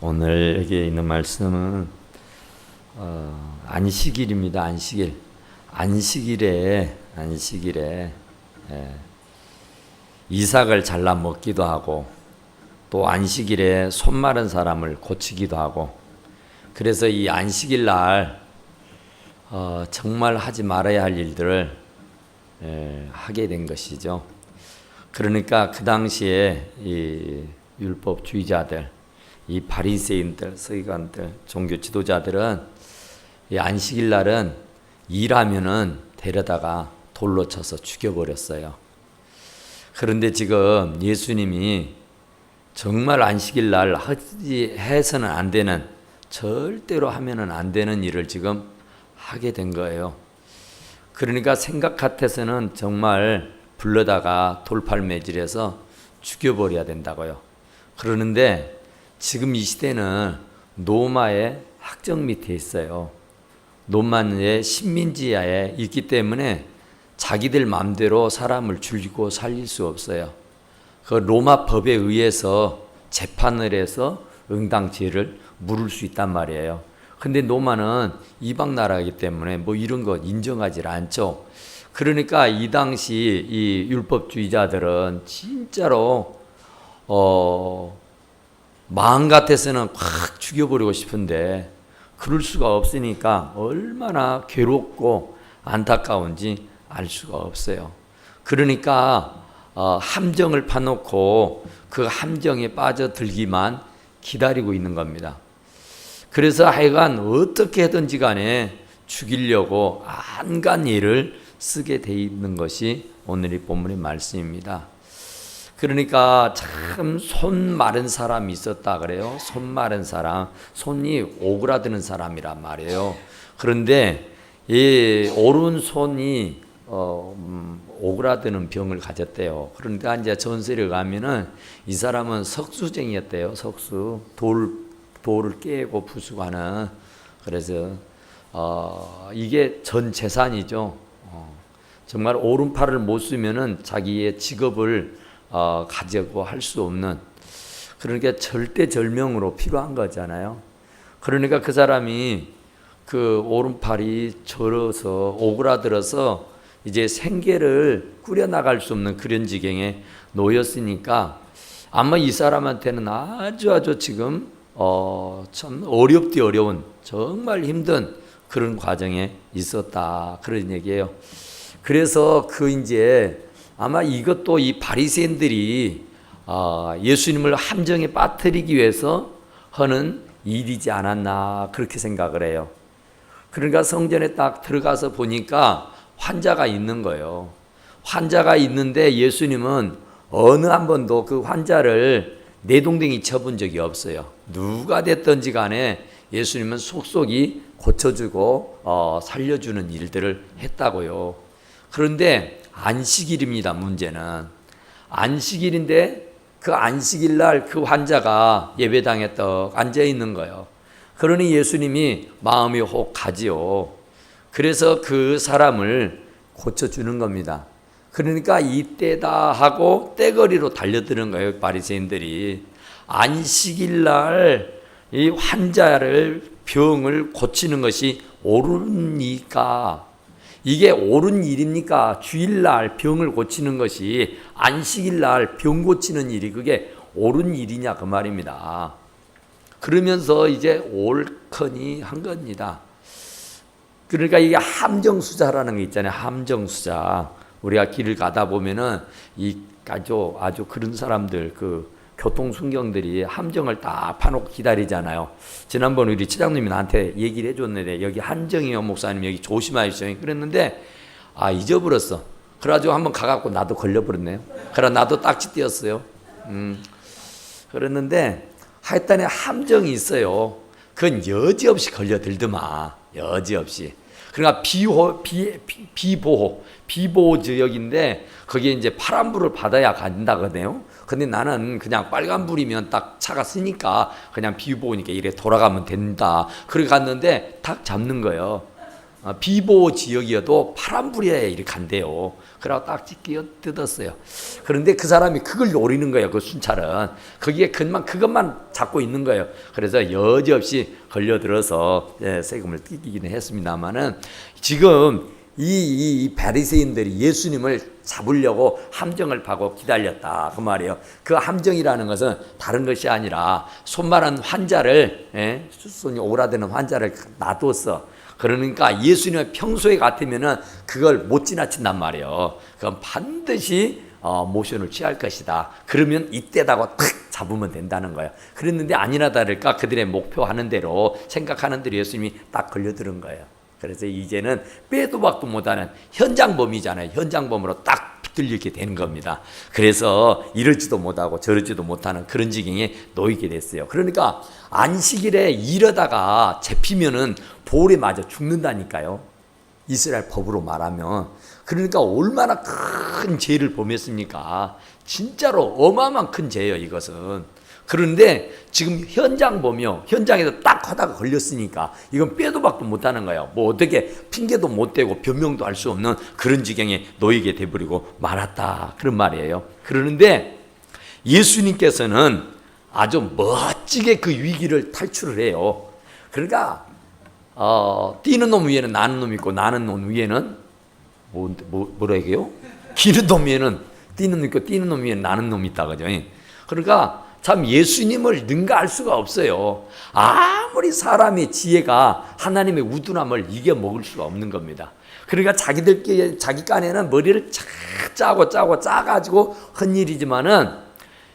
오늘 여기 있는 말씀은 안식일입니다. 안식일. 안식일에 이삭을 잘라 먹기도 하고 또 안식일에 손 마른 사람을 고치기도 하고, 그래서 이 안식일 날 정말 하지 말아야 할 일들을 하게 된 것이죠. 그러니까 그 당시에 이 율법주의자들, 이 바리새인들, 서기관들, 종교 지도자들은 이 안식일 날은 일하면은 데려다가 돌로 쳐서 죽여버렸어요. 그런데 지금 예수님이 정말 안식일 날 해서는 안 되는, 절대로 하면은 안 되는 일을 지금 하게 된 거예요. 그러니까 생각 같아서는 정말 불러다가 돌팔매질해서 죽여버려야 된다고요. 그러는데 지금 이 시대는 로마의 학정 밑에 있어요. 로마의 식민지하에 있기 때문에 자기들 마음대로 사람을 죽이고 살릴 수 없어요. 그 로마 법에 의해서 재판을 해서 응당죄를 물을 수 있단 말이에요. 근데 로마는 이방 나라이기 때문에 뭐 이런 거 인정하지 않죠. 그러니까 이 당시 이 율법주의자들은 진짜로 마음 같아서는 확 죽여버리고 싶은데 그럴 수가 없으니까 얼마나 괴롭고 안타까운지 알 수가 없어요. 그러니까 함정을 파놓고 그 함정에 빠져들기만 기다리고 있는 겁니다. 그래서 하여간 어떻게 하든지 간에 죽이려고 안간 일을 쓰게 돼 있는 것이 오늘 이 본문의 말씀입니다. 그러니까 참 손 마른 사람이 있었다 그래요. 손 마른 사람, 손이 오그라드는 사람이란 말이에요. 그런데 이 오른손이 오그라드는 병을 가졌대요. 그러니까 이제 전세를 가면은 이 사람은 석수쟁이였대요. 석수, 돌을 깨고 부수가는. 그래서 이게 전 재산이죠. 정말 오른팔을 못 쓰면은 자기의 직업을 가지고 할 수 없는, 그러니까 절대절명으로 필요한 거잖아요. 그러니까 그 사람이 그 오른팔이 절어서 오그라들어서 이제 생계를 꾸려나갈 수 없는 그런 지경에 놓였으니까 아마 이 사람한테는 아주 지금 참 어려운, 정말 힘든 그런 과정에 있었다, 그런 얘기예요. 그래서 이제 아마 이것도 이 바리새인들이 예수님을 함정에 빠뜨리기 위해서 하는 일이지 않았나, 그렇게 생각을 해요. 그러니까 성전에 딱 들어가서 보니까 환자가 있는 거예요. 환자가 있는데 예수님은 어느 한 번도 그 환자를 내동댕이 쳐본 적이 없어요. 누가 됐든지 간에 예수님은 속속이 고쳐주고 살려주는 일들을 했다고요. 그런데 안식일입니다. 문제는 안식일인데 그 안식일 날 그 환자가 예배당에 떡 앉아 있는 거예요. 그러니 예수님이 마음이 혹 가지요. 그래서 그 사람을 고쳐주는 겁니다. 그러니까 이때다 하고 떼거리로 달려드는 거예요. 바리새인들이 안식일 날 이 환자를 병을 고치는 것이 옳으니까, 이게 옳은 일입니까? 주일날 병을 고치는 것이, 안식일날 병 고치는 일이 그게 옳은 일이냐, 그 말입니다. 그러면서 이제 옳거니 한 겁니다. 그러니까 이게 함정수자라는 게 있잖아요. 함정수자. 우리가 길을 가다 보면은 이 아주 그런 사람들, 그 교통순경들이 함정을 딱 파놓고 기다리잖아요. 지난번 우리 치장님이 나한테 얘기를 해줬는데, 여기 함정이요 목사님, 여기 조심하십시오 그랬는데 잊어버렸어. 그래가지고 한번 가갖고 나도 걸려버렸네요. 그래 나도 딱지 띄었어요. 그랬는데 하여튼에 함정이 있어요. 그건 여지없이 걸려들더만, 여지없이. 그러니까 비보호 지역인데 거기에 이제 파란불을 받아야 간다거든요. 근데 나는 그냥 빨간불이면 딱 차가 쓰니까 그냥 비보호니까 이래 돌아가면 된다. 그렇게 갔는데 탁 잡는 거예요. 비보 지역이어도 파란불에 이렇게 간대요. 그러고 딱 끼어 뜯었어요. 그런데 그 사람이 그걸 노리는 거예요. 그 순찰은. 거기에 그것만 잡고 있는 거예요. 그래서 여지없이 걸려들어서 세금을 뜯기기는 했습니다만은 지금 이 바리새인들이 예수님을 잡으려고 함정을 파고 기다렸다 그 말이에요. 그 함정이라는 것은 다른 것이 아니라 손마른 환자를 손이 오라되는 환자를 놔뒀어. 그러니까 예수님의 평소에 같으면은 그걸 못 지나친단 말이에요. 그건 반드시 모션을 취할 것이다. 그러면 이때다고 탁 잡으면 된다는 거예요. 그랬는데 아니나 다를까 그들의 목표하는 대로 생각하는 대로 예수님이 딱 걸려들은 거예요. 그래서 이제는 빼도 박도 못하는 현장범이잖아요. 현장범으로 딱 붙들리게 되는 겁니다. 그래서 이러지도 못하고 저러지도 못하는 그런 지경에 놓이게 됐어요. 그러니까 안식일에 이러다가 잡히면은 볼에 맞아 죽는다니까요. 이스라엘 법으로 말하면. 그러니까 얼마나 큰 죄를 범했습니까? 진짜로 어마어마한 큰 죄예요, 이것은. 그런데 지금 현장범이요. 현장에서 딱 하다가 걸렸으니까 이건 빼도 박도 못하는 거예요. 뭐 어떻게 핑계도 못 대고 변명도 할 수 없는 그런 지경에 놓이게 돼버리고 말았다. 그런 말이에요. 그러는데 예수님께서는 아주 멋지게 그 위기를 탈출을 해요. 그러니까 뛰는 놈 위에는 나는 놈이 있고 나는 놈 위에는 뭐라 얘기해요? 기는 놈 위에는 뛰는 놈이 있고 뛰는 놈 위에는 나는 놈이 있다. 그죠? 그러니까 참 예수님을 능가할 수가 없어요. 아무리 사람의 지혜가 하나님의 우둔함을 이겨먹을 수가 없는 겁니다. 그러니까 자기 깐에는 머리를 짜고 짜가지고 한 일이지만은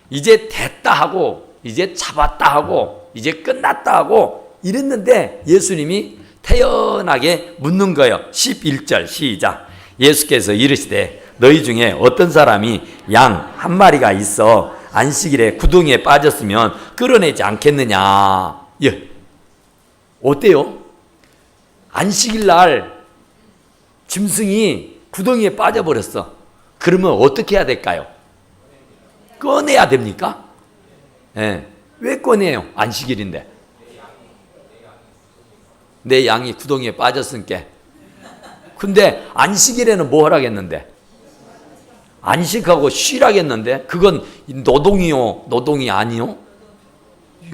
이제 됐다 하고 이제 잡았다 하고 이제 끝났다 하고 이랬는데 예수님이 태연하게 묻는 거예요. 11절 시작. 예수께서 이르시되 너희 중에 어떤 사람이 양 한 마리가 있어 안식일에 구덩이에 빠졌으면 끌어내지 않겠느냐. 예. 어때요? 안식일 날 짐승이 구덩이에 빠져버렸어. 그러면 어떻게 해야 될까요? 꺼내야 됩니까? 예. 왜 꺼내요? 안식일인데. 내 양이 구덩이에 빠졌으니까. 근데 안식일에는 뭐 하라겠는데? 안식하고 쉬라겠는데? 그건 노동이요? 노동이 아니요?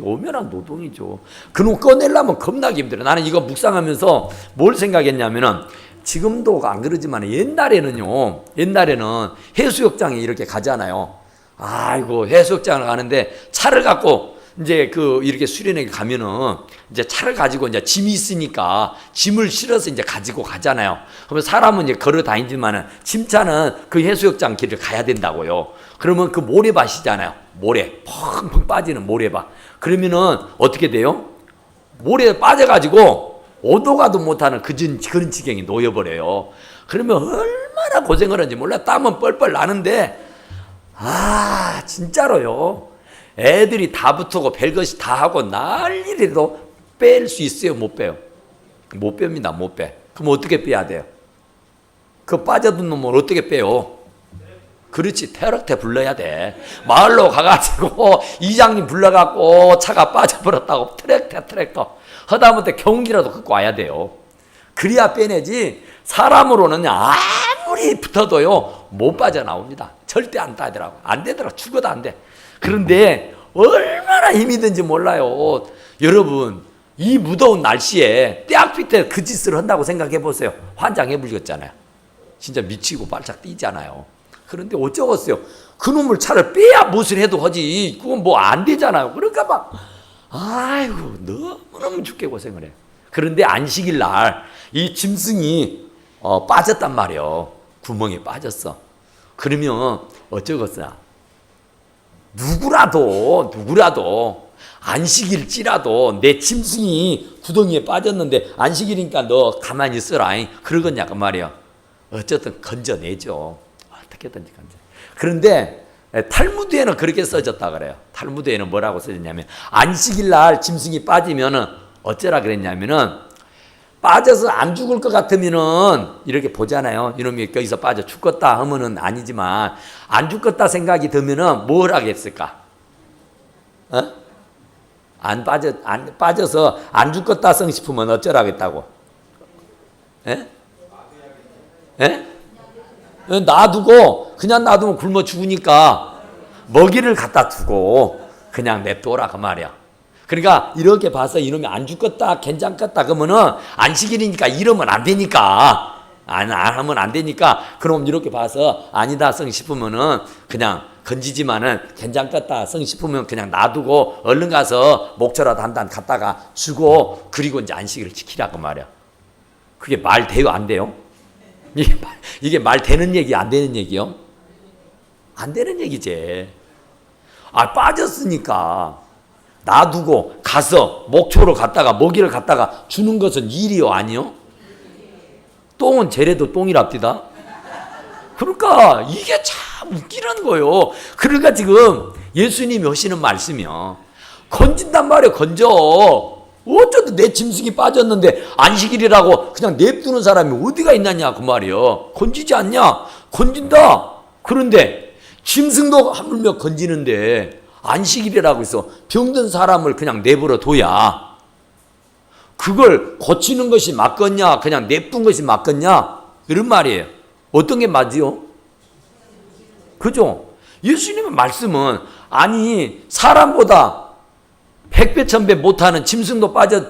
오면한 노동이죠. 그놈 꺼내려면 겁나게 힘들어요. 나는 이거 묵상하면서 뭘 생각했냐면은 지금도 안 그러지만 옛날에는 해수욕장에 이렇게 가잖아요. 아이고, 해수욕장을 가는데 차를 갖고 이제 이렇게 수련회 가면은 이제 차를 가지고 이제 짐이 있으니까 짐을 실어서 이제 가지고 가잖아요. 그러면 사람은 이제 걸어 다니지만은 짐차는 그 해수욕장 길을 가야 된다고요. 그러면 그 모래밭이잖아요. 모래. 펑펑 빠지는 모래밭. 그러면은 어떻게 돼요? 모래에 빠져가지고 오도 가도 못하는 그런 지경이 놓여버려요. 그러면 얼마나 고생을 하는지 몰라. 땀은 뻘뻘 나는데, 진짜로요. 애들이 다 붙고 별것이 다 하고 난리라도 뺄 수 있어요? 못 빼요? 못 뺍니다. 못 빼. 그럼 어떻게 빼야 돼요? 그 빠져든 놈을 어떻게 빼요? 그렇지, 트럭대 불러야 돼. 마을로 가가지고 이장님 불러갖고 차가 빠져버렸다고 트랙터 하다못해 경기라도 갖고 와야 돼요. 그래야 빼내지 사람으로는 아무리 붙어도요 못 빠져나옵니다. 절대 안 따더라고. 안 되더라고. 죽어도 안 돼. 그런데 얼마나 힘이 든지 몰라요. 여러분, 이 무더운 날씨에 떼약빛에 그 짓을 한다고 생각해 보세요. 환장해 불겠잖아요. 진짜 미치고 발짝 뛰잖아요. 그런데 어쩌겠어요. 그놈을 차를 빼야 무엇을 해도 하지. 그건 뭐 안 되잖아요. 그러니까 막 아이고 너무너무 죽게 고생을 해요. 그런데 안식일 날 이 짐승이 빠졌단 말이에요. 구멍에 빠졌어. 그러면 어쩌겠어요. 누구라도 안식일지라도 내 짐승이 구덩이에 빠졌는데 안식일이니까 너 가만히 있어라. 그러겠냐 그 말이야. 어쨌든 건져내죠. 어떻게든지 건져. 그런데 탈무드에는 그렇게 써졌다 그래요. 탈무드에는 뭐라고 써졌냐면 안식일 날 짐승이 빠지면은 어쩌라 그랬냐면은 빠져서 안 죽을 것 같으면은 이렇게 보잖아요. 이놈이 거기서 빠져 죽겠다 하면은 아니지만 안 죽겠다 생각이 들면은 뭘 하겠을까? 안 빠져서 안 죽겠다 성 싶으면 어쩌라겠다고? 예? 예? 놔두고 그냥 놔두면 굶어 죽으니까 먹이를 갖다 두고 그냥 냅둬라 그 말이야. 그러니까 이렇게 봐서 이놈이 안 죽겠다 괜찮겠다 그러면은 안식일이니까 이러면 안 되니까 안 하면 안 되니까 그럼 이렇게 봐서 아니다 성 싶으면은 그냥 건지지만은 괜찮겠다 성 싶으면 그냥 놔두고 얼른 가서 목초라도 한 단 갖다가 주고 그리고 이제 안식일을 지키라 그 말이야. 그게 말 돼요 안 돼요? 이게 말 되는 얘기 안 되는 얘기요? 안 되는 얘기지. 빠졌으니까 놔두고 가서 목초로 갔다가 먹이를 갖다가 주는 것은 일이요 아니요? 똥은 재래도 똥이랍디다. 그러니까 이게 참 웃기는 거요. 그러니까 지금 예수님이 하시는 말씀이요. 건진단 말이에요. 건져. 어쩌도 내 짐승이 빠졌는데 안식일이라고 그냥 냅두는 사람이 어디가 있느냐 그 말이요. 건지지 않냐? 건진다. 그런데 짐승도 하물며 건지는데 안식일이라고 해서 병든 사람을 그냥 내버려 둬야 그걸 고치는 것이 맞겠냐 그냥 냅둔 것이 맞겠냐 이런 말이에요. 어떤 게 맞지요? 그죠? 예수님의 말씀은 아니 사람보다 100배 1000배 못하는 짐승도 빠져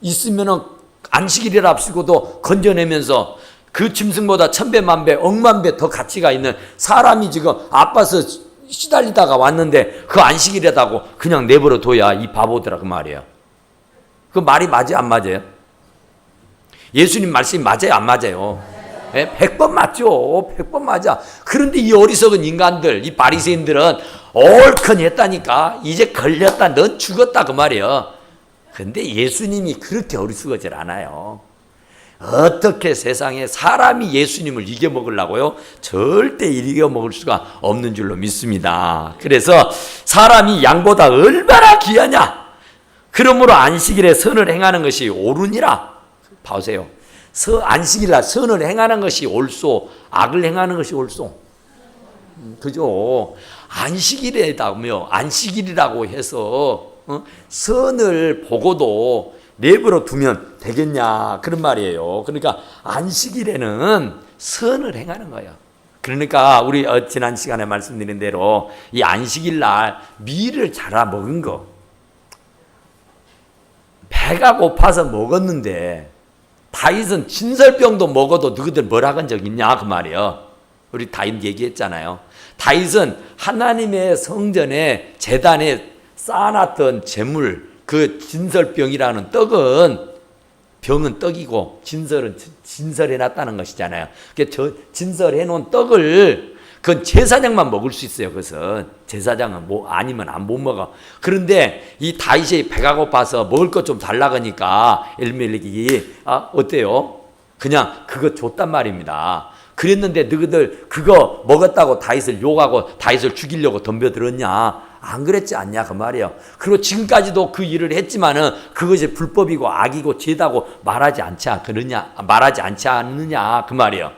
있으면 안식일이라 합시고도 건져내면서 그 짐승보다 1000배 만배 억만배 더 가치가 있는 사람이 지금 아파서 시달리다가 왔는데 그 안식일이라고 그냥 내버려 둬야 이 바보들아 그 말이에요. 그 말이 맞아요 안 맞아요? 예수님 말씀이 맞아요 안 맞아요? 100번 맞죠. 100번 맞아. 그런데 이 어리석은 인간들 이 바리새인들은 옳건 했다니까 이제 걸렸다 넌 죽었다 그 말이에요. 근데 예수님이 그렇게 어리석어질 않아요. 어떻게 세상에 사람이 예수님을 이겨먹으려고요? 절대 이겨먹을 수가 없는 줄로 믿습니다. 그래서 사람이 양보다 얼마나 귀하냐? 그러므로 안식일에 선을 행하는 것이 옳으니라. 보세요. 안식일날 선을 행하는 것이 옳소, 악을 행하는 것이 옳소. 그죠? 안식일이라고 해서 선을 보고도 내버려 두면 되겠냐 그런 말이에요. 그러니까 안식일에는 선을 행하는 거예요. 그러니까 우리 지난 시간에 말씀드린 대로 이 안식일날 밀을 잘라 먹은 거 배가 고파서 먹었는데 다윗은 진설병도 먹어도 너희들 뭐라 한 적 있냐 그 말이에요. 우리 다윗 얘기했잖아요. 다윗은 하나님의 성전에 제단에 쌓아놨던 재물 그 진설병이라는 병은 떡이고 진설은 진설해놨다는 것이잖아요. 저 진설해놓은 떡을 그건 제사장만 먹을 수 있어요. 그것은 제사장은 아니면 못 먹어. 그런데 이 다윗이 배가 고파서 먹을 것 좀 달라고 하니까 엘멜렉이 어때요? 그냥 그거 줬단 말입니다. 그랬는데 너희들 그거 먹었다고 다윗을 욕하고 다윗을 죽이려고 덤벼들었냐? 안 그랬지 않냐 그 말이에요. 그리고 지금까지도 그 일을 했지만은 그것이 불법이고 악이고 죄다고 말하지 않지 않느냐 그 말이에요.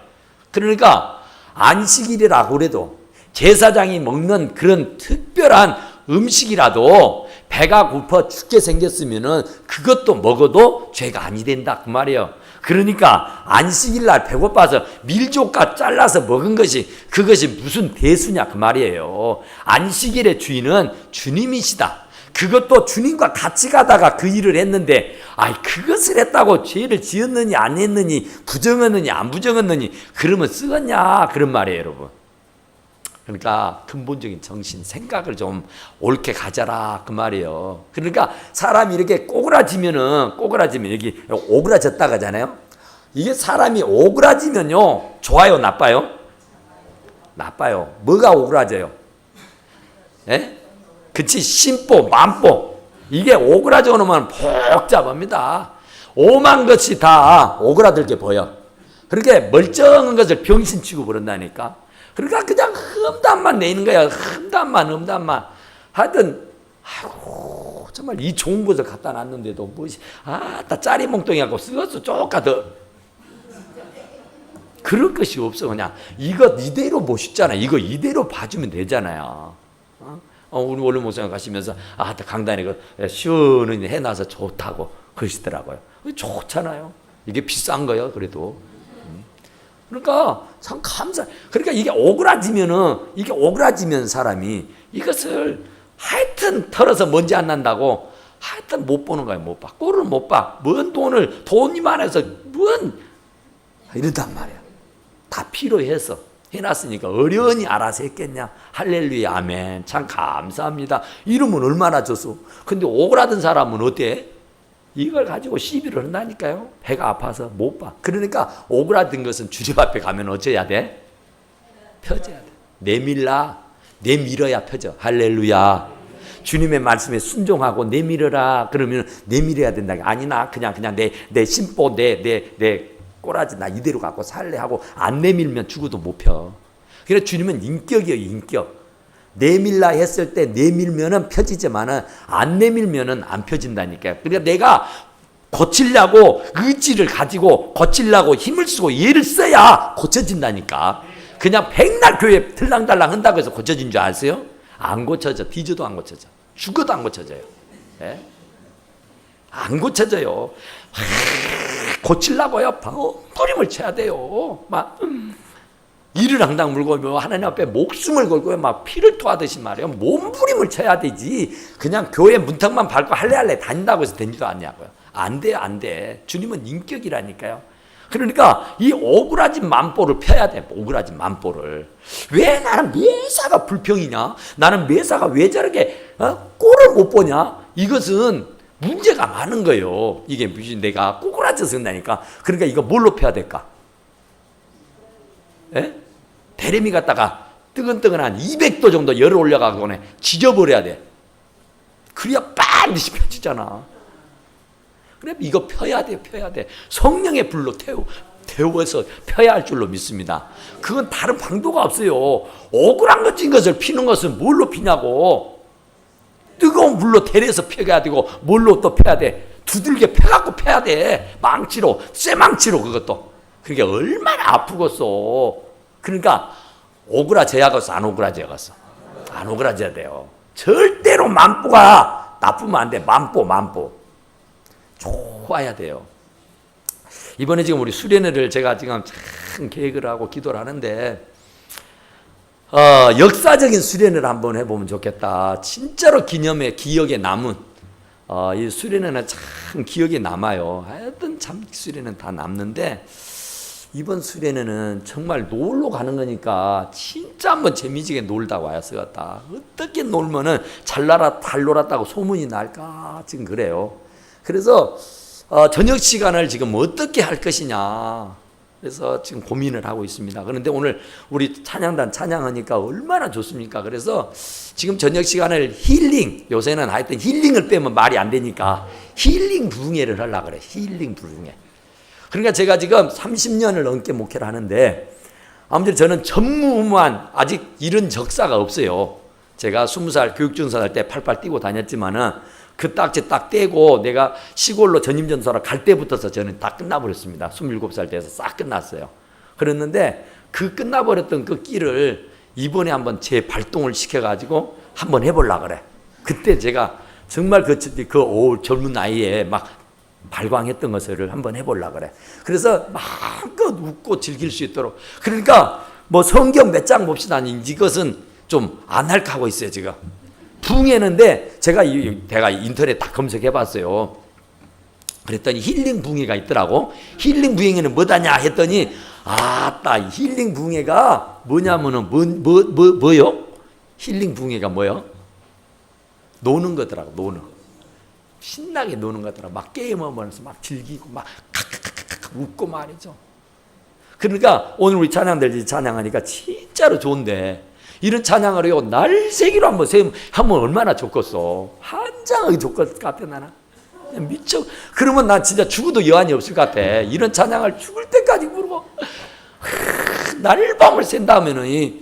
그러니까 안식일이라고 해도 제사장이 먹는 그런 특별한 음식이라도 배가 고파 죽게 생겼으면은 그것도 먹어도 죄가 아니 된다 그 말이에요. 그러니까 안식일날 배고파서 밀조각 잘라서 먹은 그것이 무슨 대수냐 그 말이에요. 안식일의 주인은 주님이시다. 그것도 주님과 같이 가다가 그 일을 했는데 그것을 했다고 죄를 지었느니 안 했느니 부정했느니 안 부정했느니 그러면 쓰겠냐 그런 말이에요 여러분. 그러니까 근본적인 정신 생각을 좀 옳게 가져라 그 말이에요. 그러니까 사람이 이렇게 꼬그라지면 여기 오그라졌다 가잖아요. 이게 사람이 오그라지면요 좋아요 나빠요? 나빠요. 뭐가 오그라져요? 예? 그치 심보 만보 이게 오그라져 놓으면 복잡합니다. 오만 것이 다 오그라들게 보여. 그렇게 멀쩡한 것을 병신 취급을 한다니까. 그러니까 그냥 흠담만 내는 거야. 흠담만. 하여튼 정말 이 좋은 것을 갖다 놨는데도 뭐지? 다 짜리몽땅하고 쓰겄어 쪼까더. 그럴 것이 없어. 그냥 이거 이대로 멋있잖아. 이거 이대로 봐주면 되잖아요. 우리 원래 목사님 가시면서 강단에 시원히 해놔서 좋다고 그러시더라고요. 좋잖아요. 이게 비싼 거예요, 그래도. 그러니까 참 그러니까 이게 오그라지면 사람이 이것을 하여튼 털어서 먼지 안 난다고 하여튼 못 보는 거예요. 못 봐. 꼴을 못 봐. 뭔 돈이 많아서 이런단 말이야. 다 필요해서 해놨으니까 어련히 알아서 했겠냐. 할렐루야, 아멘. 참 감사합니다. 이러면 얼마나 줬어. 근데 오그라든 사람은 어때? 이걸 가지고 시비를 한다니까요. 배가 아파서 못 봐. 그러니까 오그라든 것은 주님 앞에 가면 어째야 돼? 펴져야 돼. 내밀어야 펴져. 할렐루야. 주님의 말씀에 순종하고 내밀어라. 그러면 내밀어야 된다. 아니 나 그냥 내 심보 내 꼬라지 나 이대로 갖고 살래 하고 안 내밀면 죽어도 못 펴. 그래서 주님은 인격이에요, 인격. 내밀라 했을 때 내밀면은 펴지지만은 안 내밀면은 안 펴진다니까요. 그러니까 내가 고치려고 의지를 가지고 고치려고 힘을 쓰고 예를 써야 고쳐진다니까. 그냥 백날 교회 들랑달랑 한다고 해서 고쳐진 줄 아세요? 안 고쳐져. 뒤져도 안 고쳐져. 죽어도 안 고쳐져요. 예? 안 고쳐져요. 고치려고요. 뿌림을 쳐야 돼요. 막 이를 항상 물고 하나님 앞에 목숨을 걸고 막 피를 토하듯이 말이에요. 몸부림을 쳐야 되지. 그냥 교회 문턱만 밟고 할래 다닌다고 해서 되지도 않냐고요. 안 돼, 안 돼. 주님은 인격이라니까요. 그러니까 이 오그라진 만보를 펴야 돼. 오그라진 만보를. 왜 나는 매사가 불평이냐? 나는 매사가 왜 저렇게 꼴을 못 보냐? 이것은 문제가 많은 거예요. 이게 무슨 내가 꼬꾸라져서 한다니까. 그러니까 이거 뭘로 펴야 될까? 예? 대레미 갖다가 뜨근뜨근한 200도 정도 열을 올려가지고 지져버려야 돼. 그래야 반드시 펴지잖아. 그래 이거 펴야 돼. 성령의 불로 태워서 펴야 할 줄로 믿습니다. 그건 다른 방도가 없어요. 오그라진 것을 피는 것은 뭘로 피냐고. 뜨거운 물로 데려서 펴야 되고 뭘로 또 펴야 돼. 두들겨 펴갖고 펴야 돼. 망치로, 쇠망치로 그것도. 그게 얼마나 아프겠어. 그러니까 오그라져야겠어, 안 오그라져야겠어? 안 오그라져야 돼요. 절대로 만보가 나쁘면 안 돼. 만보 좋아야 돼요. 이번에 지금 우리 수련회를 제가 지금 참 계획을 하고 기도를 하는데 역사적인 수련회를 한번 해보면 좋겠다. 진짜로 기억에 남은 이 수련회는 참 기억에 남아요. 하여튼 참 수련회는 다 남는데 이번 수련회는 정말 놀러 가는 거니까 진짜 한번 재미지게 놀다 와야 쓰겠다. 어떻게 놀면은 잘 놀았다고 소문이 날까 지금 그래요. 그래서 저녁 시간을 지금 어떻게 할 것이냐. 그래서 지금 고민을 하고 있습니다. 그런데 오늘 우리 찬양단 찬양하니까 얼마나 좋습니까? 그래서 지금 저녁 시간을 힐링, 요새는 하여튼 힐링을 빼면 말이 안 되니까 힐링 부흥회를 하려고 그래. 힐링 부흥회. 그러니까 제가 지금 30년을 넘게 목회를 하는데 아무튼 저는 전무후무한 아직 이런 적사가 없어요. 제가 20살 교육전사 때 팔팔 뛰고 다녔지만은 그 딱지 딱 떼고 내가 시골로 전임전사로 갈 때부터서 저는 다 끝나버렸습니다. 27살 돼서 싹 끝났어요. 그랬는데 그 끝나버렸던 그 끼를 이번에 한번 재발동을 시켜가지고 한번 해보려고 그래. 그때 제가 정말 그 젊은 나이에 막 발광했던 것을 한번 해보려고 그래. 그래서 마음껏 웃고 즐길 수 있도록. 그러니까 뭐 성경 몇 장 봅시다. 이것은 좀 안 할까 하고 있어요 지금. 부흥회는데 제가 인터넷 다 검색해봤어요. 그랬더니 힐링 부흥회가 있더라고. 힐링 부흥회는 뭐다냐 했더니 아따 힐링 부흥회가 뭐냐면은 뭐요? 힐링 부흥회가 뭐요? 노는 거더라고. 노는. 신나게 노는 거더라고. 막 게임하면서 막 즐기고 막 칵칵칵칵 웃고 말이죠. 그러니까 오늘 우리 찬양들 찬양하니까 진짜로 좋은데 이런 찬양을 해요. 날새기로 하면 얼마나 좋겠어. 한장하게 좋을 것 같아 나는. 미쳐. 그러면 난 진짜 죽어도 여한이 없을 것 같아. 이런 찬양을 죽을 때까지 부르고 날밤을 샌다면은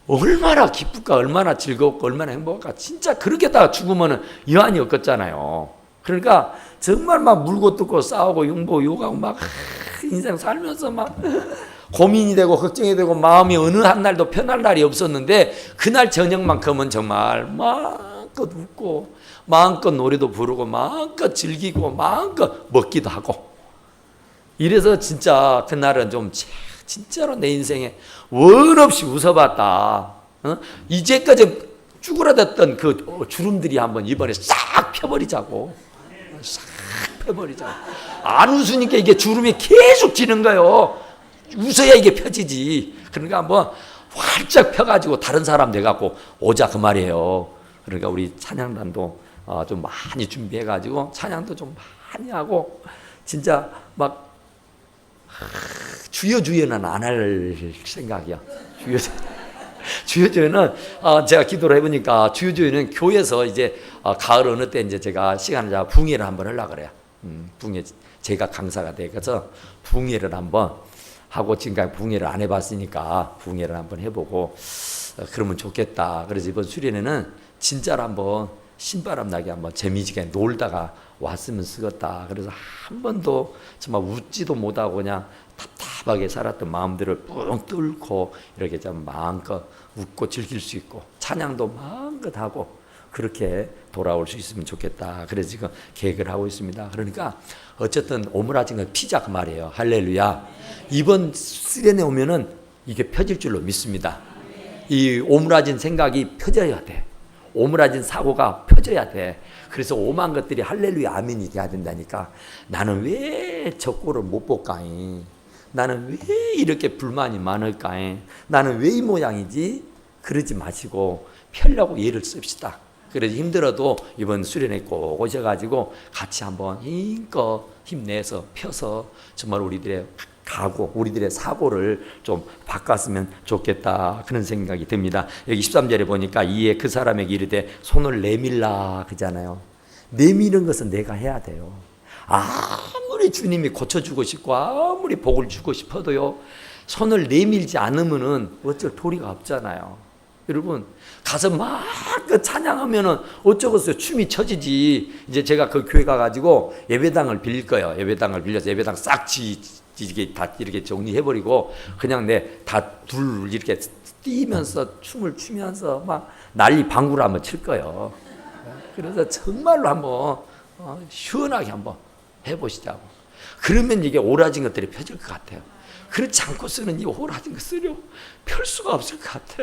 얼마나 기쁠까, 얼마나 즐겁고, 얼마나 행복할까. 진짜 그렇게다가 죽으면은 여한이 없겠잖아요. 그러니까 정말 막 물고 뜯고 싸우고 욕하고 막 인생 살면서 막 고민이 되고 걱정이 되고 마음이 어느 한 날도 편할 날이 없었는데 그날 저녁만큼은 정말 마음껏 웃고 마음껏 노래도 부르고 마음껏 즐기고 마음껏 먹기도 하고 이래서 진짜 그날은 좀 진짜로 내 인생에 원 없이 웃어봤다. 이제까지 쭈그라졌던 그 주름들이 한번 이번에 싹 펴버리자고. 싹 펴버리자고. 안 웃으니까 이게 주름이 계속 지는 거예요. 웃어야 이게 펴지지. 그러니까 한번 활짝 펴가지고 다른 사람 돼갖고 오자 그 말이에요. 그러니까 우리 찬양단도 좀 많이 준비해가지고 찬양도 좀 많이 하고 진짜 막 주여주여는 안 할 생각이야. 주여주여는 제가 기도를 해보니까 주여주여는 교회에서 이제 가을 어느 때 이제 제가 시간을 잡아 붕예를 한번 하려고 그래요. 붕예 제가 강사가 돼서 붕예를 한번 하고 지금까지 붕예를 안 해봤으니까 붕예를 한번 해보고 그러면 좋겠다. 그래서 이번 수련회는 진짜로 한번 신바람 나게 한번 재미지게 놀다가 왔으면 쓰겠다. 그래서 한 번도 정말 웃지도 못하고 그냥 답답하게 살았던 마음들을 뿡 뚫고 이렇게 좀 마음껏 웃고 즐길 수 있고 찬양도 마음껏 하고 그렇게 돌아올 수 있으면 좋겠다. 그래서 지금 계획을 하고 있습니다. 그러니까 어쨌든 오므라진 건 피자 그 말이에요. 할렐루야. 이번 수련회 오면은 이게 펴질 줄로 믿습니다. 이 오므라진 생각이 펴져야 돼. 오므라진 사고가 펴져야 돼. 그래서 오만 것들이 할렐루야 아멘이 돼야 된다니까. 나는 왜 저 꼴을 못 볼까잉? 나는 왜 이렇게 불만이 많을까잉? 나는 왜 이 모양이지? 그러지 마시고 펴려고 예를 씁시다. 그래서 힘들어도 이번 수련회 꼭 오셔가지고 같이 한번 힘껏 힘내서 펴서 정말 우리들의 각오, 우리들의 사고를 좀 바꿨으면 좋겠다 그런 생각이 듭니다. 여기 13절에 보니까 이에 그 사람에게 이르되 손을 내밀라 그잖아요. 내미는 것은 내가 해야 돼요. 아무리 주님이 고쳐주고 싶고 아무리 복을 주고 싶어도요 손을 내밀지 않으면은 어쩔 도리가 없잖아요. 여러분 가서 막 그 찬양하면은 어쩌겠어요. 춤이 쳐지지. 이제 제가 그 교회 가가지고 예배당을 빌릴 거예요. 예배당을 빌려서 예배당 싹 이렇게 다 이렇게 정리해버리고 그냥 다 둘 이렇게 뛰면서 춤을 추면서 막 난리 방구를 한번 칠 거예요. 그래서 정말로 한번 시원하게 한번 해보시자고. 그러면 이게 오라진 것들이 펴질 것 같아요. 그렇지 않고서는 이 오라진 것을요 펼 수가 없을 것 같아.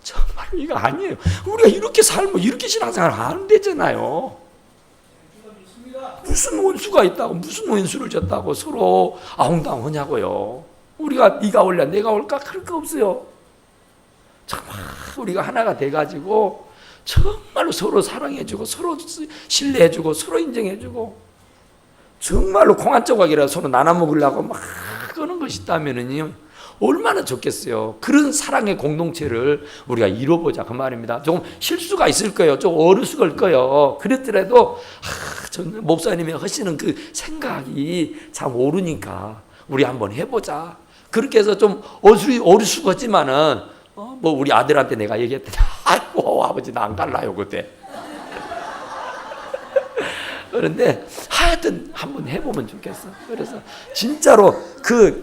정말 이거 아니에요. 우리가 이렇게 살고 이렇게 신앙생활 안 되잖아요. 무슨 원수가 있다고 무슨 원수를 졌다고 서로 아웅다웅하냐고요. 우리가 네가 올래 내가 올까 그럴 거 없어요. 정말 우리가 하나가 돼가지고 정말로 서로 사랑해주고 서로 신뢰해주고 서로 인정해주고 정말로 콩 한 조각이라도 서로 나눠 먹으려고 막 그러는 것이 있다면은요 얼마나 좋겠어요. 그런 사랑의 공동체를 우리가 이뤄보자 그 말입니다. 조금 실수가 있을 거예요. 좀 어리숙을 거예요. 그랬더라도 목사님이 하시는 그 생각이 참 옳으니까 우리 한번 해보자. 그렇게 해서 좀 어리숙하지만은 뭐 우리 아들한테 내가 얘기했더니 아이고 아버지 나 안 갈라요 그때. 그런데 하여튼 한번 해보면 좋겠어. 그래서 진짜로 그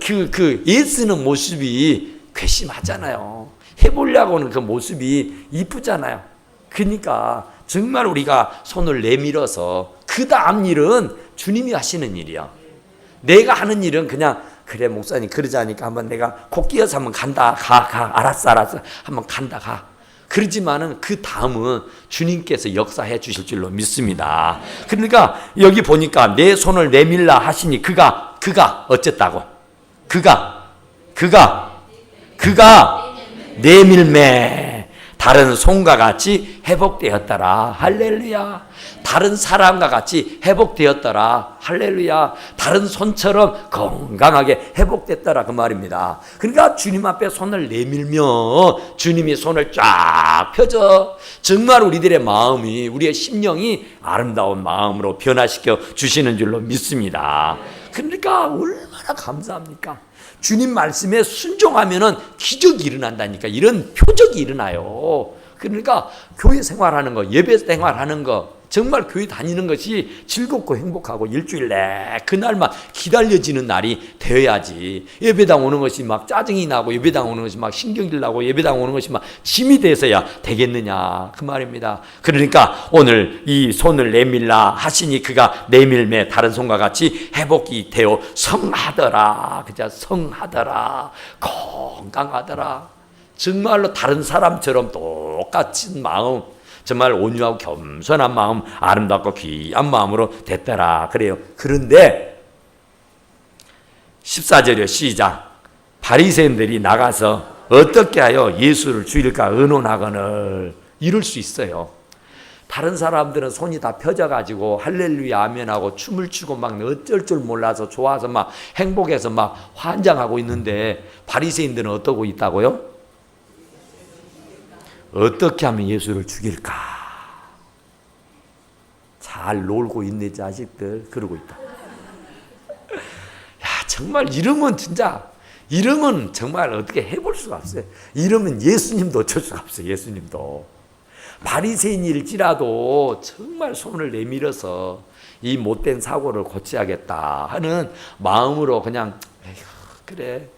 애쓰는 모습이 괘씸하잖아요. 해보려고 하는 그 모습이 이쁘잖아요. 그러니까 정말 우리가 손을 내밀어서 그 다음 일은 주님이 하시는 일이야. 내가 하는 일은 그냥 그래 목사님 그러자니까 한번 내가 코 끼어서 한번 간다. 가 알았어 한번 간다 가. 그렇지만은 그 다음은 주님께서 역사해 주실 줄로 믿습니다. 그러니까 여기 보니까 내 손을 내밀라 하시니 그가 어쨌다고? 그가 내밀매 다른 손과 같이 회복되었더라. 할렐루야. 다른 사람과 같이 회복되었더라. 할렐루야. 다른 손처럼 건강하게 회복됐더라 그 말입니다. 그러니까 주님 앞에 손을 내밀며 주님이 손을 쫙 펴줘 정말 우리들의 마음이 우리의 심령이 아름다운 마음으로 변화시켜 주시는 줄로 믿습니다. 그러니까 얼마나 감사합니까? 주님 말씀에 순종하면은 기적이 일어난다니까. 이런 표적이 일어나요. 그러니까 교회 생활하는 거, 예배 생활하는 거 정말 교회 다니는 것이 즐겁고 행복하고 일주일 내 그날만 기다려지는 날이 되어야지. 예배당 오는 것이 막 짜증이 나고 예배당 오는 것이 막 신경질 나고 예배당 오는 것이 막 짐이 돼서야 되겠느냐 그 말입니다. 그러니까 오늘 이 손을 내밀라 하시니 그가 내밀매 다른 손과 같이 회복이 되어 성하더라. 그자 성하더라. 건강하더라. 정말로 다른 사람처럼 똑같은 마음, 정말 온유하고 겸손한 마음, 아름답고 귀한 마음으로 됐더라 그래요. 그런데 14절이요. 시작. 바리새인들이 나가서 어떻게 하여 예수를 죽일까 의논하거늘. 이럴 수 있어요. 다른 사람들은 손이 다 펴져가지고 할렐루야 아멘하고 춤을 추고 막 어쩔 줄 몰라서 좋아서 막 행복해서 막 환장하고 있는데 바리새인들은 어떠고 있다고요? 어떻게 하면 예수를 죽일까? 잘 놀고 있네 자식들. 그러고 있다. 야, 정말 이러면 진짜 이러면 정말 어떻게 해볼 수가 없어요. 이러면 예수님도 어쩔 수가 없어요. 예수님도 바리새인일지라도 정말 손을 내밀어서 이 못된 사고를 고쳐야겠다 하는 마음으로 그냥 에휴, 그래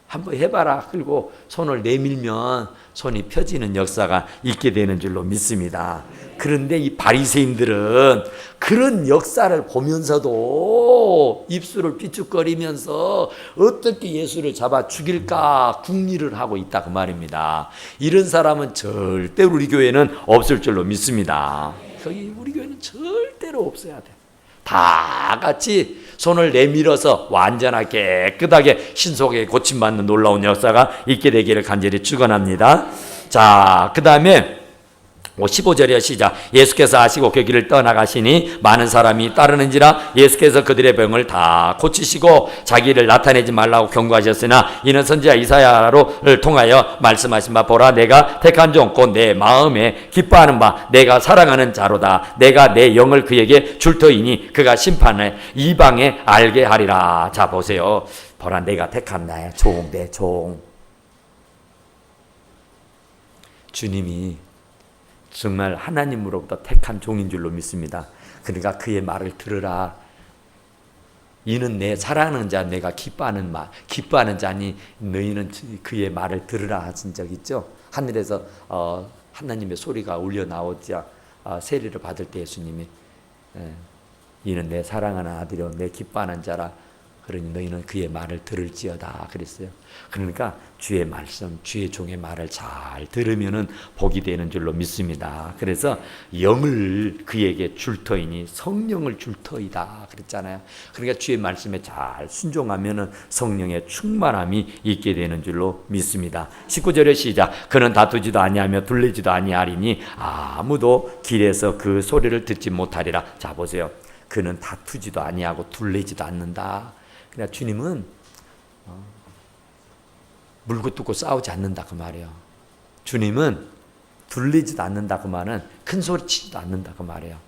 한번 해봐라. 그리고 손을 내밀면 손이 펴지는 역사가 있게 되는 줄로 믿습니다. 그런데 이 바리새인들은 그런 역사를 보면서도 입술을 삐죽거리면서 어떻게 예수를 잡아 죽일까 궁리를 하고 있다 그 말입니다. 이런 사람은 절대 우리 교회는 없을 줄로 믿습니다. 거기 우리 교회는 절대로 없어야 돼. 다 같이 손을 내밀어서 완전하게 깨끗하게 신속하게 고침받는 놀라운 역사가 있게 되기를 간절히 축원합니다. 자, 그 다음에 15절이야 시작. 예수께서 아시고 그 길을 떠나가시니 많은 사람이 따르는지라 예수께서 그들의 병을 다 고치시고 자기를 나타내지 말라고 경고하셨으나 이는 선지자 이사야를 통하여 말씀하신 바 보라 내가 택한 종 곧 내 마음에 기뻐하는 바 내가 사랑하는 자로다. 내가 내 영을 그에게 줄 터이니 그가 심판을 이방에 알게 하리라. 자 보세요. 보라 내가 택한 나의 종 내 종. 주님이 정말 하나님으로부터 택한 종인 줄로 믿습니다. 그러니까 그의 말을 들으라. 이는 내 사랑하는 자 내가 기뻐하는 자니 너희는 그의 말을 들으라 하신 적 있죠. 하늘에서 하나님의 소리가 울려 나오자 세례를 받을 때 예수님이 이는 내 사랑하는 아들이요 내 기뻐하는 자라. 그러니 너희는 그의 말을 들을지어다 그랬어요. 그러니까 주의 말씀, 주의 종의 말을 잘 들으면은 복이 되는 줄로 믿습니다. 그래서 영을 그에게 줄 터이니 성령을 줄 터이다 그랬잖아요. 그러니까 주의 말씀에 잘 순종하면은 성령의 충만함이 있게 되는 줄로 믿습니다. 19절의 시작. 그는 다투지도 아니하며 둘리지도 아니하리니 아무도 길에서 그 소리를 듣지 못하리라. 자 보세요. 그는 다투지도 아니하고 둘리지도 않는다. 그러니까 주님은 물고 뜯고 싸우지 않는다 그 말이에요. 주님은 둘리지도 않는다 그 말은 큰 소리 치지도 않는다 그 말이에요.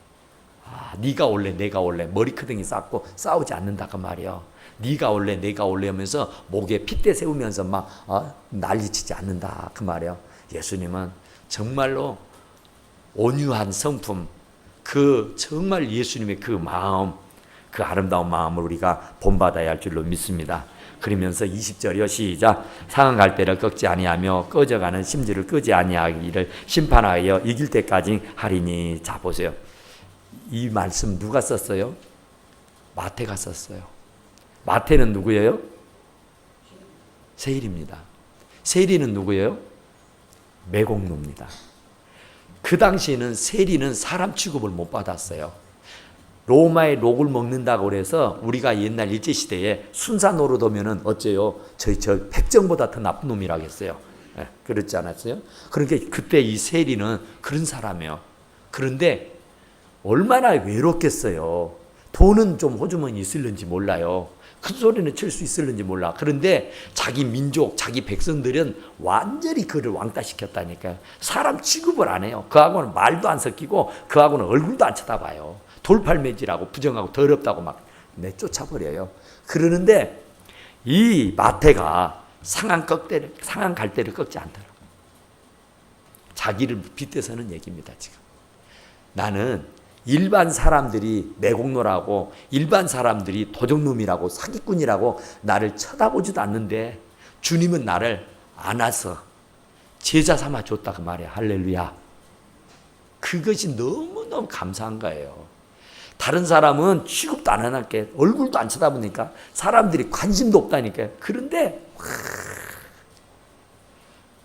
네가 올래 내가 올래 머리크댕이 쌓고 싸우지 않는다 그 말이에요. 네가 올래 내가 올래 하면서 목에 핏대 세우면서 막 난리치지 않는다 그 말이에요. 예수님은 정말로 온유한 성품, 그 정말 예수님의 그 마음, 그 아름다운 마음을 우리가 본받아야 할 줄로 믿습니다. 그러면서 20절이요 시작. 상한 갈대를 꺾지 아니하며 꺼져가는 심지를 끄지 아니하기를 심판하여 이길 때까지 하리니. 자 보세요. 이 말씀 누가 썼어요? 마태가 썼어요. 마태는 누구예요? 세일입니다. 세일이는 누구예요? 매곡노입니다. 그 당시에는 세리는 사람 취급을 못 받았어요. 로마의 록을 먹는다고 그래서 우리가 옛날 일제시대에 순사 노릇 오면은 어째요? 저 백정보다 더 나쁜 놈이라고 했어요. 네, 그렇지 않았어요? 그러니까 그때 이 세리는 그런 사람이에요. 그런데 얼마나 외롭겠어요. 돈은 좀 호주머니 있을는지 몰라요. 큰 소리는 칠 수 있을는지 몰라. 그런데 자기 민족, 자기 백성들은 완전히 그를 왕따시켰다니까요. 사람 취급을 안 해요. 그하고는 말도 안 섞이고 그하고는 얼굴도 안 쳐다봐요. 돌팔매질하고 부정하고 더럽다고 막 내쫓아버려요. 그러는데 이 마태가 상한 갈대를 꺾지 않더라고요. 자기를 빗대서는 얘기입니다. 지금 나는 일반 사람들이 매국노라고, 일반 사람들이 도적놈이라고, 사기꾼이라고 나를 쳐다보지도 않는데 주님은 나를 안아서 제자 삼아 줬다 그 말이야. 할렐루야. 그것이 너무너무 감사한 거예요. 다른 사람은 취급도 안 하니까, 얼굴도 안 쳐다보니까, 사람들이 관심도 없다니까. 그런데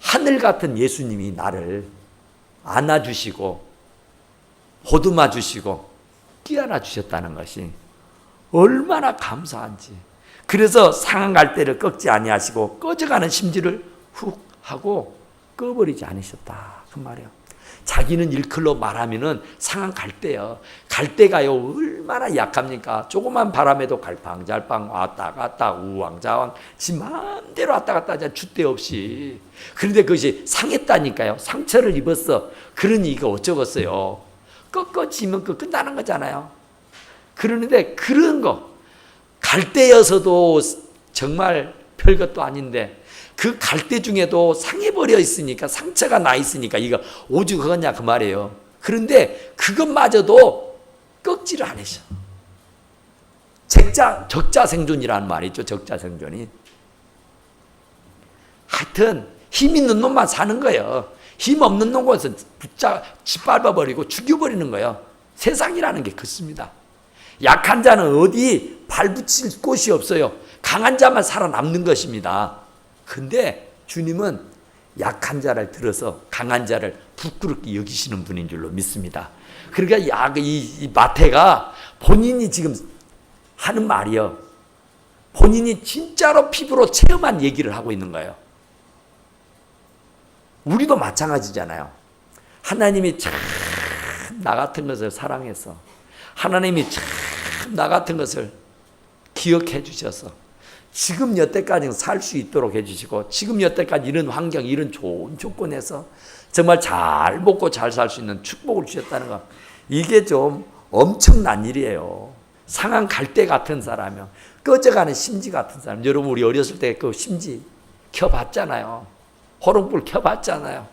하늘 같은 예수님이 나를 안아주시고 보듬어 주시고 끼안아 주셨다는 것이 얼마나 감사한지. 그래서 상한 갈대를 꺾지 아니하시고 꺼져가는 심지를 훅 하고 꺼버리지 않으셨다 그 말이에요. 자기는 일컬로 말하면은 상한 갈대요. 갈대가요 얼마나 약합니까? 조그만 바람에도 갈팡잘팡 왔다 갔다 우왕좌왕 지 마음대로 왔다 갔다 하자 줏대 없이. 그런데 그것이 상했다니까요. 상처를 입었어. 그러니 이거 어쩌겠어요. 꺾어지면 그 끝나는 거잖아요. 그러는데 그런 거 갈대여서도 정말 별것도 아닌데 그 갈대 중에도 상해버려 있으니까, 상처가 나 있으니까 이거 오죽 그거냐 그 말이에요. 그런데 그것마저도 꺾지를 않으셔. 적자생존이라는 말이 있죠. 적자생존이. 하여튼 힘 있는 놈만 사는 거예요. 힘 없는 놈은 짓밟아버리고 죽여버리는 거예요. 세상이라는 게 그렇습니다. 약한 자는 어디 발붙일 곳이 없어요. 강한 자만 살아남는 것입니다. 근데 주님은 약한 자를 들어서 강한 자를 부끄럽게 여기시는 분인 줄로 믿습니다. 그러니까 이 마태가 본인이 지금 하는 말이요. 본인이 진짜로 피부로 체험한 얘기를 하고 있는 거예요. 우리도 마찬가지잖아요. 하나님이 참 나 같은 것을 사랑해서, 하나님이 참 나 같은 것을 기억해 주셔서 지금 여태까지 살 수 있도록 해주시고, 지금 여태까지 이런 환경, 이런 좋은 조건에서 정말 잘 먹고 잘 살 수 있는 축복을 주셨다는 거, 이게 좀 엄청난 일이에요. 상한 갈대 같은 사람이요, 꺼져가는 심지 같은 사람. 여러분 우리 어렸을 때 그 심지 켜봤잖아요. 호롱불 켜봤잖아요.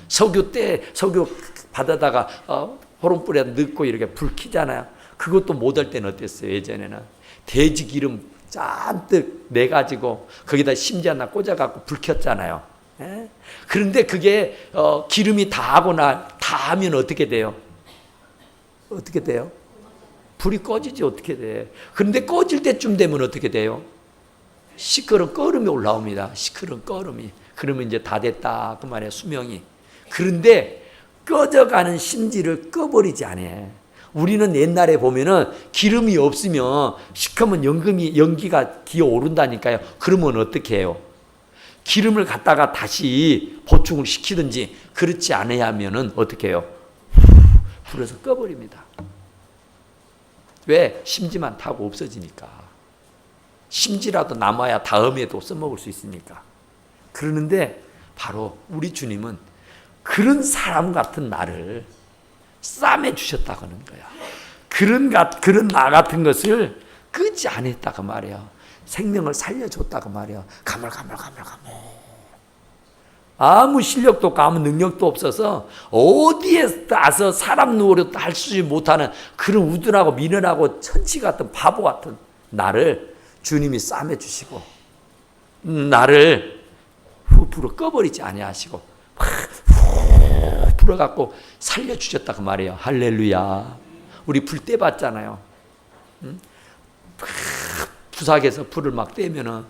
석유 받아다가 호롱불에 넣고 이렇게 불 켜잖아요. 그것도 못할 때는 어땠어요? 예전에는 돼지 기름 잔뜩 내가지고 거기다 심지 하나 꽂아갖고 불 켰잖아요. 예? 그런데 그게 기름이 다 하면 어떻게 돼요? 어떻게 돼요? 불이 꺼지지 어떻게 돼? 그런데 꺼질 때쯤 되면 어떻게 돼요? 시끄러운 꺼름이 올라옵니다. 시끄러운 꺼름이. 그러면 이제 다 됐다 그 말이에요. 수명이. 그런데 꺼져가는 심지를 꺼버리지 않아. 우리는 옛날에 보면은 기름이 없으면 시커먼 연기가 기어오른다니까요. 그러면 어떻게 해요? 기름을 갖다가 다시 보충을 시키든지, 그렇지 않아야 하면은 어떻게 해요? 불에서 꺼버립니다. 왜? 심지만 타고 없어지니까. 심지라도 남아야 다음에도 써먹을 수 있으니까. 그러는데 바로 우리 주님은 그런 사람 같은 나를 싸매 주셨다고 하는 거야. 그런 나 같은 것을 끄지 않았다고 말이야. 생명을 살려줬다고 말이야. 가물가물. 아무 실력도 없고 아무 능력도 없어서 어디에 가서 사람 노릇도 할 수 못하는 그런 우둔하고 미련하고 천치 같은 바보 같은 나를 주님이 싸매 주시고, 나를 불어 꺼버리지 아니하시고 불어갖고 살려주셨다고 말이에요. 할렐루야. 우리 불 떼봤잖아요. 부삭에서 불을 막 떼면은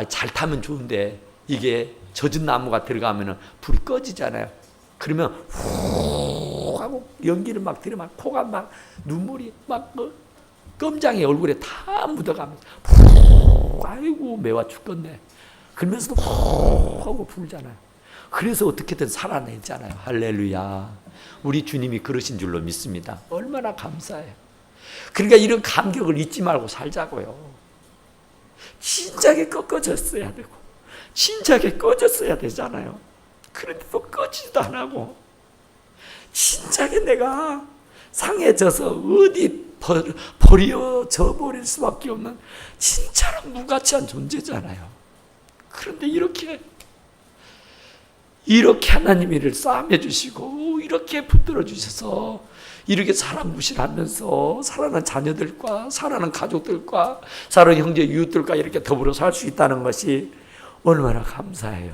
잘 타면 좋은데 이게 젖은 나무가 들어가면은 불이 꺼지잖아요. 그러면 후 하고 연기를 막 들이면 코가 막 눈물이 막 껌장이 얼굴에 다 묻어가면서 아이고 매워 죽겠네. 그러면서도 후 하고 불잖아요. 그래서 어떻게든 살아내잖아요. 할렐루야. 우리 주님이 그러신 줄로 믿습니다. 얼마나 감사해요. 그러니까 이런 감격을 잊지 말고 살자고요. 진작에 꺾어졌어야 되고 진작에 꺼졌어야 되잖아요. 그런데도 꺼지도 안 하고 진작에 내가 상해져서 어디 버려져 버릴 수밖에 없는 진짜로 무가치한 존재잖아요. 그런데 이렇게 하나님이 이를 싸매 주시고 이렇게 붙들어 주셔서 이렇게 사람 무시하면서 사랑하는 자녀들과 사랑하는 가족들과 사랑하는 형제 이웃들과 이렇게 더불어 살 수 있다는 것이 얼마나 감사해요.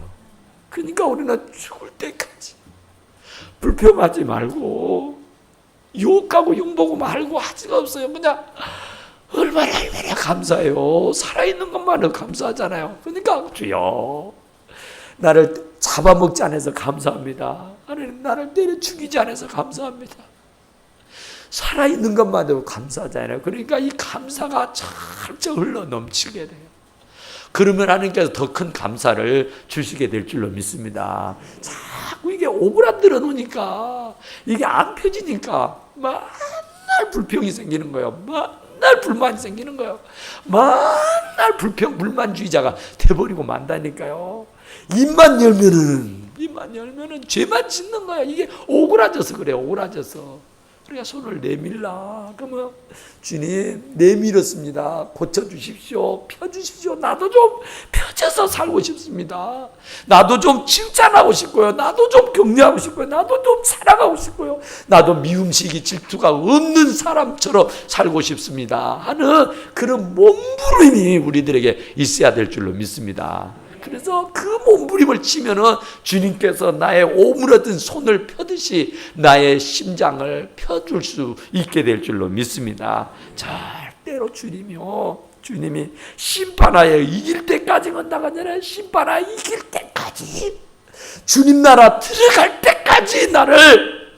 그러니까 우리는 죽을 때까지 불평하지 말고 욕하고 욕보고 말고 하지가 없어요. 그냥 얼마나 감사해요. 살아있는 것만으로 감사하잖아요. 그러니까 주여 나를 잡아먹지 않아서 감사합니다. 하나님 나를 때려 죽이지 않아서 감사합니다. 살아있는 것만으로 감사하잖아요. 그러니까 이 감사가 철저 흘러 넘치게 돼요. 그러면 하나님께서 더 큰 감사를 주시게 될 줄로 믿습니다. 자꾸 이게 오그라들어 놓으니까 이게 안 펴지니까 맨날 불평이 생기는 거예요. 맨날 불만이 생기는 거예요. 맨날 불만주의자가 돼버리고 만다니까요. 입만 열면은 죄만 짓는 거야. 이게 오그라져서 그래요. 오그라져서. 그러니까 손을 내밀라. 그러면 주님 내밀었습니다. 고쳐주십시오. 펴주십시오. 나도 좀 펴져서 살고 싶습니다. 나도 좀 칭찬하고 싶고요. 나도 좀 격려하고 싶고요. 나도 좀 사랑하고 싶고요. 나도 미움시기 질투가 없는 사람처럼 살고 싶습니다 하는 그런 몸부림이 우리들에게 있어야 될 줄로 믿습니다. 그래서 그 몸부림을 치면은 주님께서 나의 오므러든 손을 펴듯이 나의 심장을 펴줄 수 있게 될 줄로 믿습니다. 절대로 주님이 심판하여 이길 때까지 건다가잖아요. 심판하여 이길 때까지, 주님 나라 들어갈 때까지 나를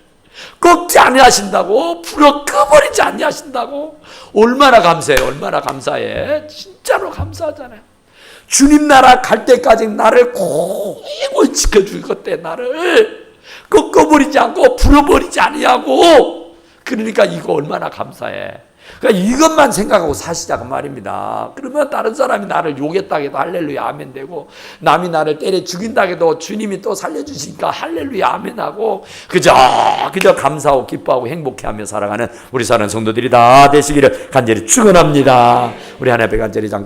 꺾지 아니하신다고, 불어 꺼버리지 아니하신다고. 얼마나 감사해. 얼마나 감사해. 진짜로 감사하잖아요. 주님 나라 갈 때까지 나를 고이 지켜줄 것 때 나를 꺾어버리지 않고 불어버리지 아니하고. 그러니까 이거 얼마나 감사해. 그러니까 이것만 생각하고 사시자고 말입니다. 그러면 다른 사람이 나를 욕했다 해도 할렐루야 아멘 되고, 남이 나를 때려 죽인다 해도 주님이 또 살려주시니까 할렐루야 아멘 하고, 그저 감사하고 기뻐하고 행복해하며 살아가는 우리 사랑하는 성도들이 다 되시기를 간절히 축원합니다. 우리 하나님 앞에 간절히 잠깐